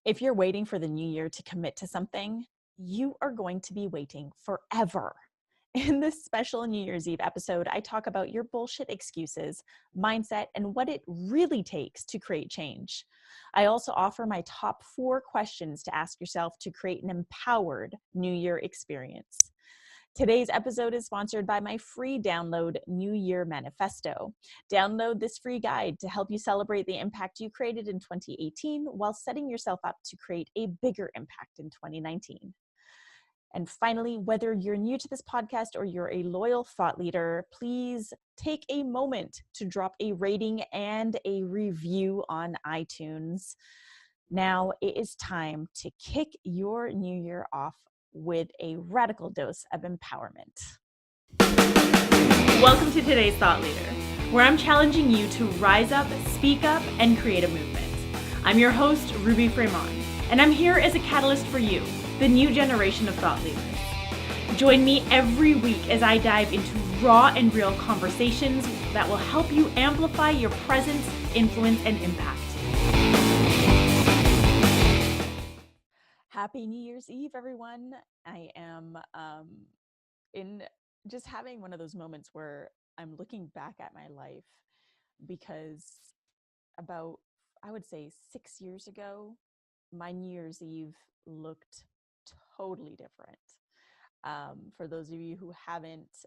If you're waiting for the new year to commit to something, you are going to be waiting forever. In this special New Year's Eve episode, I talk about your bullshit excuses, mindset, and what it really takes to create change. I also offer my top 4 questions to ask yourself to create an empowered New Year experience. Today's episode is sponsored by my free download New Year Manifesto. Download this free guide to help you celebrate the impact you created in 2018 while setting yourself up to create a bigger impact in 2019. And finally, whether you're new to this podcast or you're a loyal thought leader, please take a moment to drop a rating and a review on iTunes. Now it is time to kick your new year off with a radical dose of empowerment. Welcome to today's Thought Leader, where I'm challenging you to rise up, speak up, and create a movement. I'm your host, Ruby Fremont, and I'm here as a catalyst for you, the new generation of thought leaders. Join me every week as I dive into raw and real conversations that will help you amplify your presence, influence, and impact. Happy New Year's Eve, everyone. I am in just having one of those moments where I'm looking back at my life because about, I would say 6 years ago, my New Year's Eve looked totally different. For those of you who haven't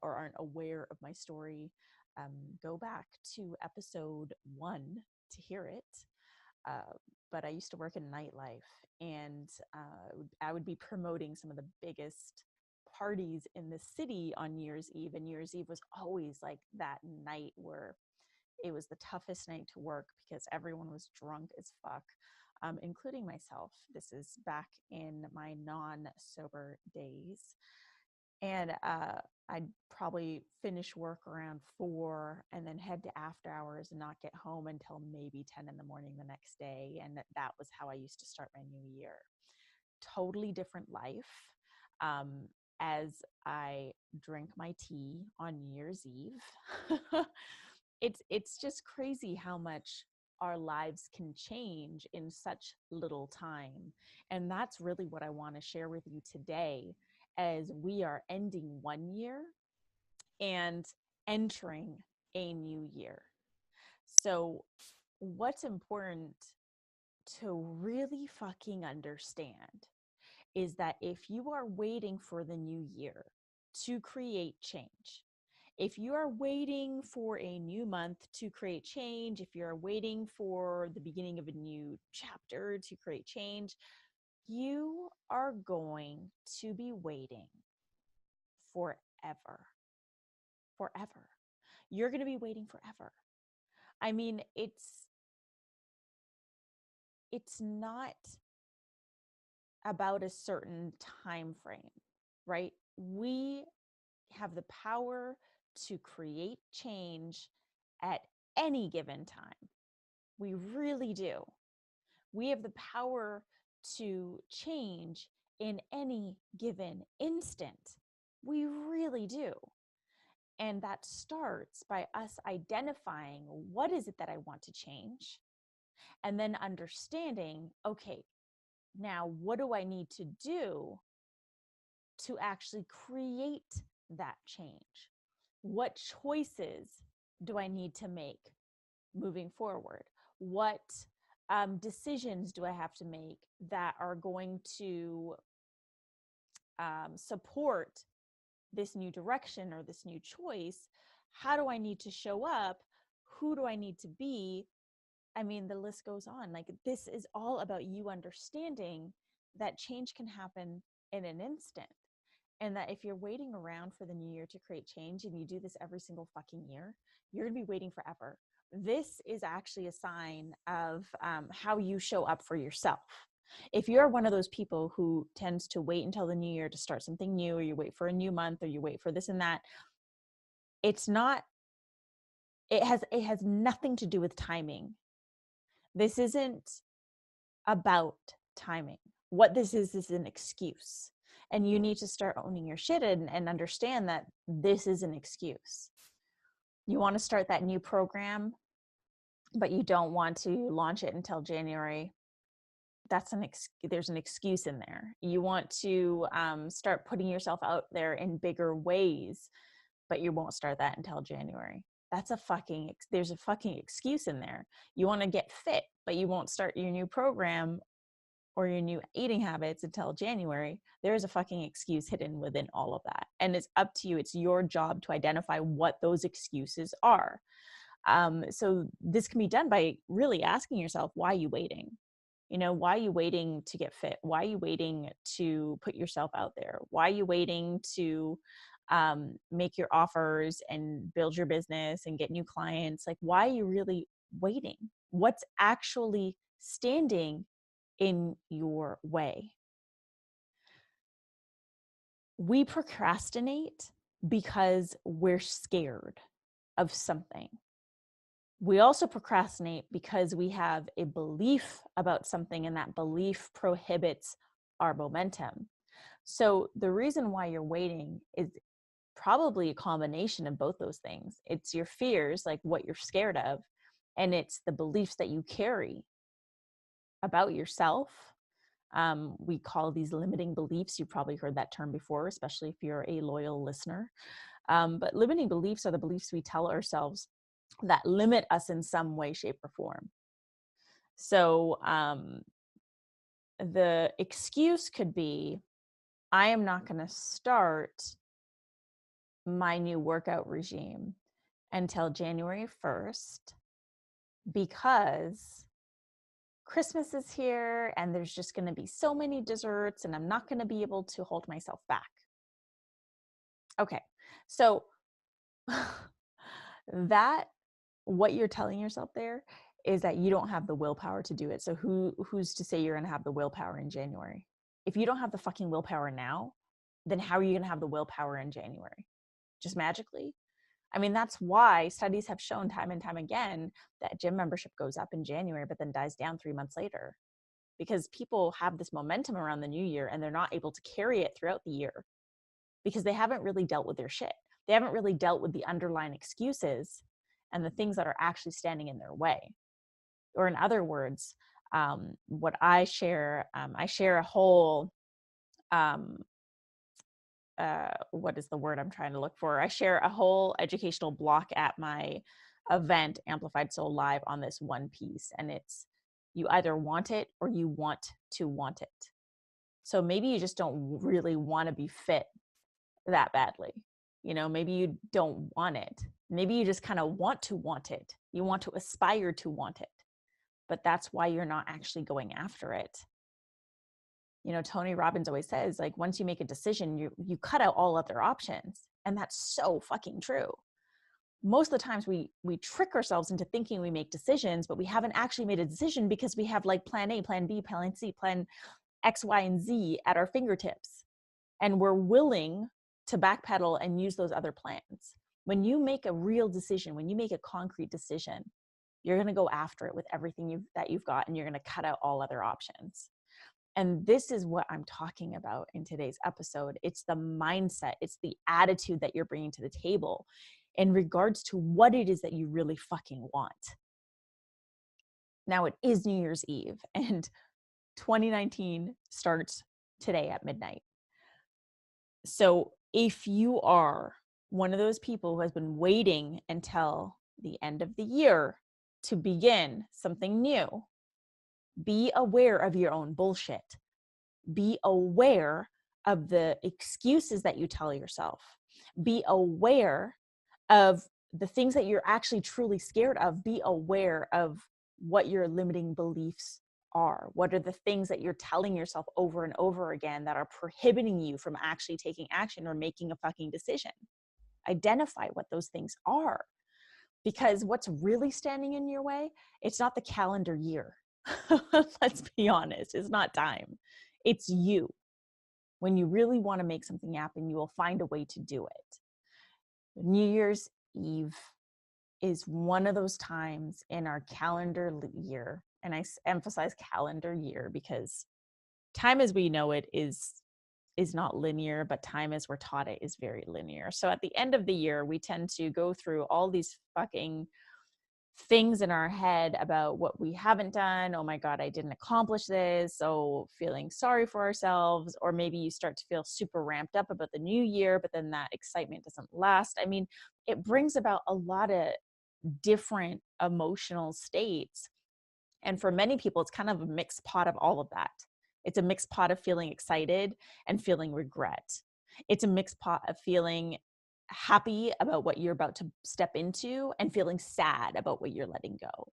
or aren't aware of my story, go back to episode 1 to hear it. But I used to work in nightlife, and I would be promoting some of the biggest parties in the city on New Year's Eve. And New Year's Eve was always like that night where it was the toughest night to work because everyone was drunk as fuck, including myself. This is back in my non-sober days. And I'd probably finish work around 4 and then head to after hours and not get home until maybe 10 in the morning the next day. And that was how I used to start my new year. Totally different life. As I drink my tea on New Year's Eve, it's just crazy how much our lives can change in such little time. And that's really what I want to share with you today, as we are ending one year and entering a new year. So what's important to really fucking understand is that if you are waiting for the new year to create change, if you are waiting for a new month to create change, if you're waiting for the beginning of a new chapter to create change, you are going to be waiting forever. Forever. You're going to be waiting forever. I mean, it's not about a certain time frame, right? We have the power to create change at any given time. We really do. We have the power to change in any given instant. We really do. And that starts by us identifying what is it that I want to change, and then understanding, okay, now what do I need to do to actually create that change? What choices do I need to make moving forward? What decisions do I have to make that are going to support this new direction or this new choice? How do I need to show up? Who do I need to be? I mean, the list goes on. Like, this is all about you understanding that change can happen in an instant. And that if you're waiting around for the new year to create change, and you do this every single fucking year, you're going to be waiting forever. This is actually a sign of how you show up for yourself. If you're one of those people who tends to wait until the new year to start something new, or you wait for a new month, or you wait for this and that, it has nothing to do with timing. This isn't about timing. What this is an excuse. And you need to start owning your shit and understand that this is an excuse. You want to start that new program, but you don't want to launch it until January. there's an excuse in there. You want to start putting yourself out there in bigger ways, but you won't start that until January. There's a fucking excuse in there. You want to get fit, but you won't start your new program or your new eating habits until January. There is a fucking excuse hidden within all of that. And it's up to you. It's your job to identify what those excuses are. So this can be done by really asking yourself, why are you waiting? Why are you waiting to get fit? Why are you waiting to put yourself out there? Why are you waiting to make your offers and build your business and get new clients? Like, why are you really waiting? What's actually standing in your way? We procrastinate because we're scared of something. We also procrastinate because we have a belief about something, and that belief prohibits our momentum. So the reason why you're waiting is probably a combination of both those things. It's your fears, like what you're scared of, and it's the beliefs that you carry about yourself. We call these limiting beliefs. You've probably heard that term before, especially if you're a loyal listener. But limiting beliefs are the beliefs we tell ourselves that limit us in some way, shape, or form. So the excuse could be, I am not going to start my new workout regime until January 1st because Christmas is here and there's just going to be so many desserts and I'm not going to be able to hold myself back. Okay, so what you're telling yourself there is that you don't have the willpower to do it. So who's to say you're going to have the willpower in January? If you don't have the fucking willpower now, then how are you going to have the willpower in January? Just magically? I mean, that's why studies have shown time and time again that gym membership goes up in January, but then dies down 3 months later, because people have this momentum around the new year and they're not able to carry it throughout the year because they haven't really dealt with their shit. They haven't really dealt with the underlying excuses and the things that are actually standing in their way. Or in other words, what I share a whole, what is the word I'm trying to look for? I share a whole educational block at my event, Amplified Soul Live, on this one piece. And it's, you either want it or you want to want it. So maybe you just don't really want to be fit that badly. Maybe you don't want it. Maybe you just kind of want it. You want to aspire to want it. But that's why you're not actually going after it. Tony Robbins always says, like, once you make a decision, you cut out all other options. And that's so fucking true. Most of the times we trick ourselves into thinking we make decisions, but we haven't actually made a decision because we have like plan A, plan B, plan C, plan X, Y, and Z at our fingertips. And we're willing to backpedal and use those other plans. When you make a real decision, when you make a concrete decision, you're going to go after it with everything that you've got, and you're going to cut out all other options. And this is what I'm talking about in today's episode. It's the mindset, it's the attitude that you're bringing to the table in regards to what it is that you really fucking want. Now, it is New Year's Eve, and 2019 starts today at midnight. So if you are one of those people who has been waiting until the end of the year to begin something new, be aware of your own bullshit. Be aware of the excuses that you tell yourself. Be aware of the things that you're actually truly scared of. Be aware of what your limiting beliefs are. What are the things that you're telling yourself over and over again that are prohibiting you from actually taking action or making a fucking decision? Identify what those things are. Because what's really standing in your way, it's not the calendar year. Let's be honest, it's not time. It's you. When you really want to make something happen, you will find a way to do it. New Year's Eve is one of those times in our calendar year, and I emphasize calendar year because time as we know it is not linear, but time as we're taught it is very linear. So at the end of the year, we tend to go through all these fucking things in our head about what we haven't done. Oh my God, I didn't accomplish this. So feeling sorry for ourselves, or maybe you start to feel super ramped up about the new year, but then that excitement doesn't last. I mean, it brings about a lot of different emotional states. And for many people, it's kind of a mixed pot of all of that. It's a mixed pot of feeling excited and feeling regret. It's a mixed pot of feeling happy about what you're about to step into and feeling sad about what you're letting go.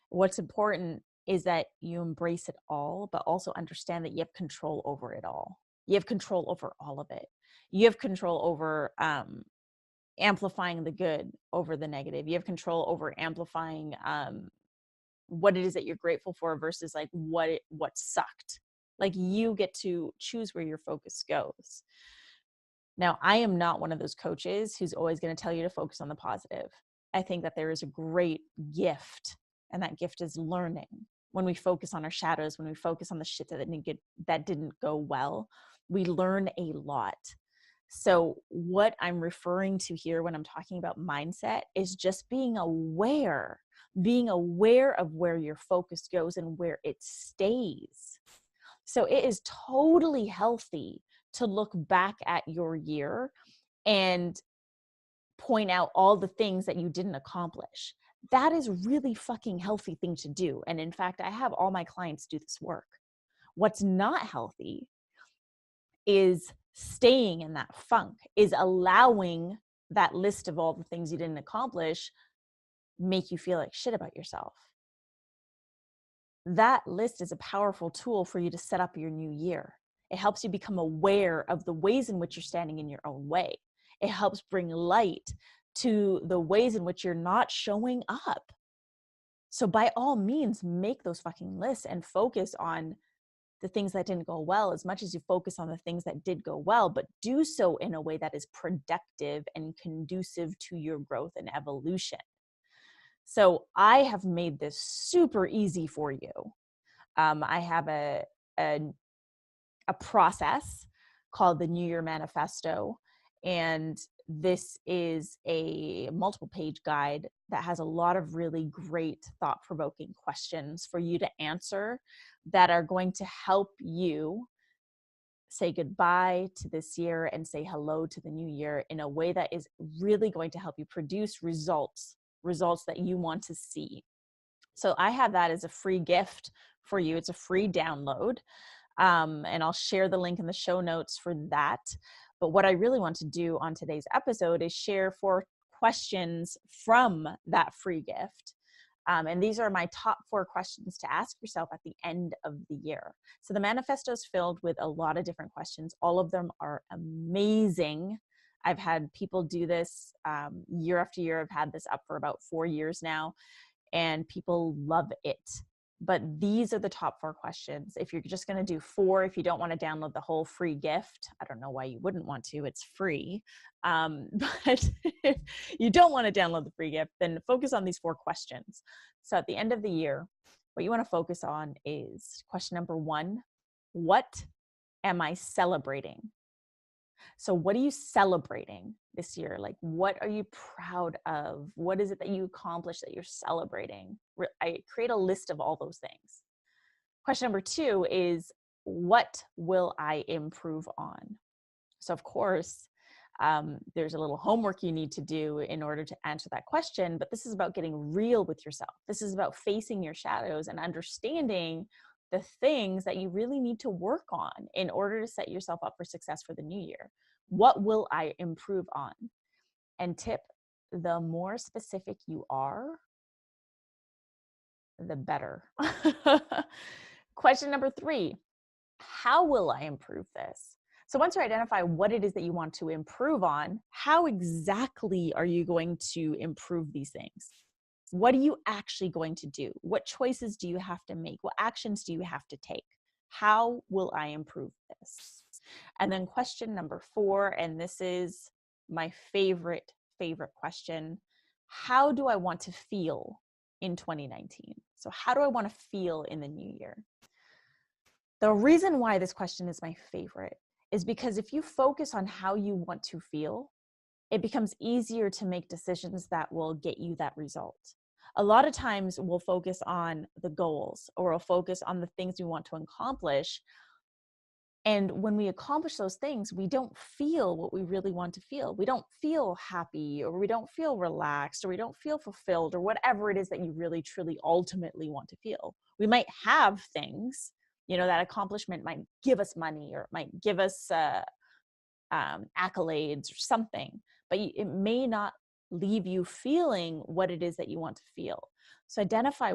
What's important is that you embrace it all, but also understand that you have control over it all. You have control over all of it. You have control over amplifying the good over the negative. You have control over amplifying what it is that you're grateful for versus like what sucked. Like you get to choose where your focus goes. Now, I am not one of those coaches who's always going to tell you to focus on the positive. I think that there is a great gift, and that gift is learning. When we focus on our shadows, when we focus on the shit that didn't go well, we learn a lot. So what I'm referring to here when I'm talking about mindset is just being aware of where your focus goes and where it stays. So it is totally healthy to look back at your year and point out all the things that you didn't accomplish. That is really fucking healthy thing to do. And in fact, I have all my clients do this work. What's not healthy is staying in that funk, is allowing that list of all the things you didn't accomplish make you feel like shit about yourself. That list is a powerful tool for you to set up your new year. It helps you become aware of the ways in which you're standing in your own way. It helps bring light to the ways in which you're not showing up. So by all means, make those fucking lists and focus on the things that didn't go well as much as you focus on the things that did go well, but do so in a way that is productive and conducive to your growth and evolution. So I have made this super easy for you. I have a process called the New Year Manifesto, and this is a multiple page guide that has a lot of really great thought-provoking questions for you to answer that are going to help you say goodbye to this year and say hello to the new year in a way that is really going to help you produce results that you want to see. So I have that as a free gift for you. It's a free download. And I'll share the link in the show notes for that. But what I really want to do on today's episode is share 4 questions from that free gift. And these are my top 4 questions to ask yourself at the end of the year. So the manifesto is filled with a lot of different questions. All of them are amazing. I've had people do this year after year. I've had this up for about 4 years now, and people love it. But these are the top 4 questions. If you're just going to do 4, if you don't want to download the whole free gift, I don't know why you wouldn't want to, it's free. But if you don't want to download the free gift, then focus on these 4 questions. So at the end of the year, what you want to focus on is question number 1, what am I celebrating? So what are you celebrating this year? Like, what are you proud of? What is it that you accomplished that you're celebrating? I create a list of all those things. Question number 2 is, what will I improve on? So of course, there's a little homework you need to do in order to answer that question, but this is about getting real with yourself. This is about facing your shadows and understanding the things that you really need to work on in order to set yourself up for success for the new year. What will I improve on? And tip, the more specific you are, the better. Question number 3, how will I improve this? So once you identify what it is that you want to improve on, how exactly are you going to improve these things? What are you actually going to do? What choices do you have to make? What actions do you have to take? How will I improve this? And then question number 4, and this is my favorite question. How do I want to feel in 2019? So how do I want to feel in the new year? The reason why this question is my favorite is because if you focus on how you want to feel, it becomes easier to make decisions that will get you that result. A lot of times we'll focus on the goals, or we'll focus on the things we want to accomplish. And when we accomplish those things, we don't feel what we really want to feel. We don't feel happy, or we don't feel relaxed, or we don't feel fulfilled, or whatever it is that you really, truly, ultimately want to feel. We might have things, that accomplishment might give us money, or it might give us accolades or something, but it may not leave you feeling what it is that you want to feel. So identify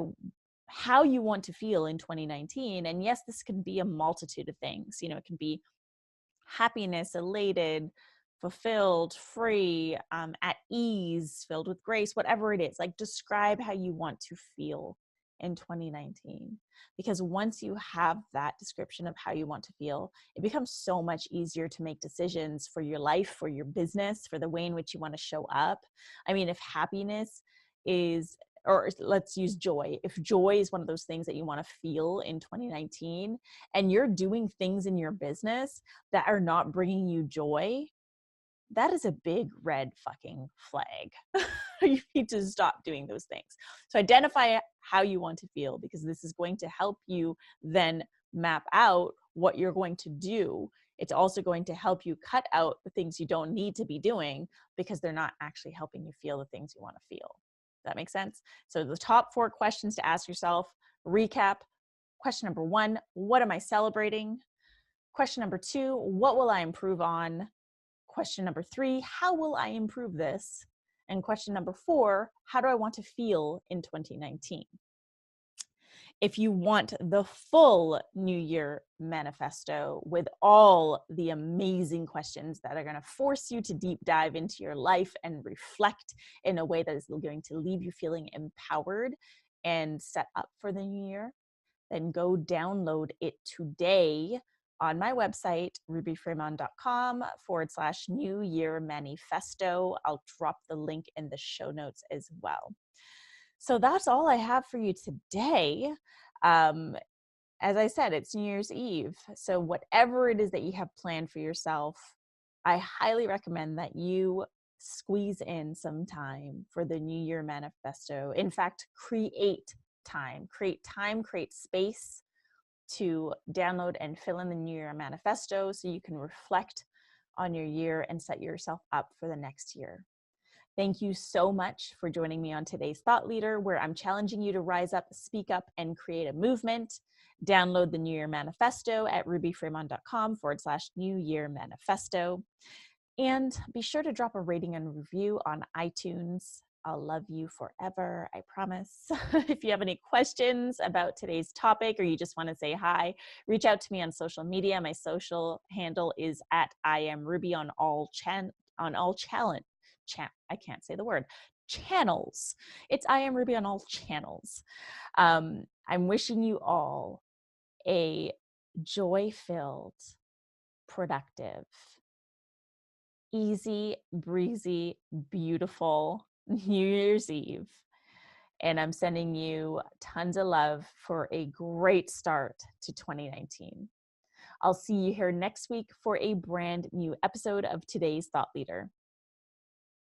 how you want to feel in 2019. And yes, this can be a multitude of things. It can be happiness, elated, fulfilled, free, at ease, filled with grace, whatever it is. Like, describe how you want to feel in 2019. Because once you have that description of how you want to feel, it becomes so much easier to make decisions for your life, for your business, for the way in which you want to show up. I mean, if happiness is, or let's use joy. If joy is one of those things that you want to feel in 2019, and you're doing things in your business that are not bringing you joy, that is a big red fucking flag. You need to stop doing those things. So identify how you want to feel, because this is going to help you then map out what you're going to do. It's also going to help you cut out the things you don't need to be doing, because they're not actually helping you feel the things you want to feel. That makes sense? So the top 4 questions to ask yourself: recap. Question number 1, what am I celebrating? Question number 2, what will I improve on? Question number 3, how will I improve this? And question number 4, how do I want to feel in 2019? If you want the full New Year manifesto with all the amazing questions that are going to force you to deep dive into your life and reflect in a way that is going to leave you feeling empowered and set up for the new year, then go download it today on my website, rubyfremont.com/New Year Manifesto. I'll drop the link in the show notes as well. So that's all I have for you today. As I said, it's New Year's Eve. So whatever it is that you have planned for yourself, I highly recommend that you squeeze in some time for the New Year Manifesto. In fact, create time, create space to download and fill in the New Year Manifesto so you can reflect on your year and set yourself up for the next year. Thank you so much for joining me on today's Thought Leader, where I'm challenging you to rise up, speak up, and create a movement. Download the New Year Manifesto at rubyfremont.com/New Year Manifesto. And be sure to drop a rating and review on iTunes. I'll love you forever, I promise. If you have any questions about today's topic, or you just want to say hi, reach out to me on social media. My social handle is at @IamRuby on all I can't say the word, channels. It's I Am Ruby on all channels. I'm wishing you all a joy-filled, productive, easy, breezy, beautiful New Year's Eve. And I'm sending you tons of love for a great start to 2019. I'll see you here next week for a brand new episode of today's Thought Leader.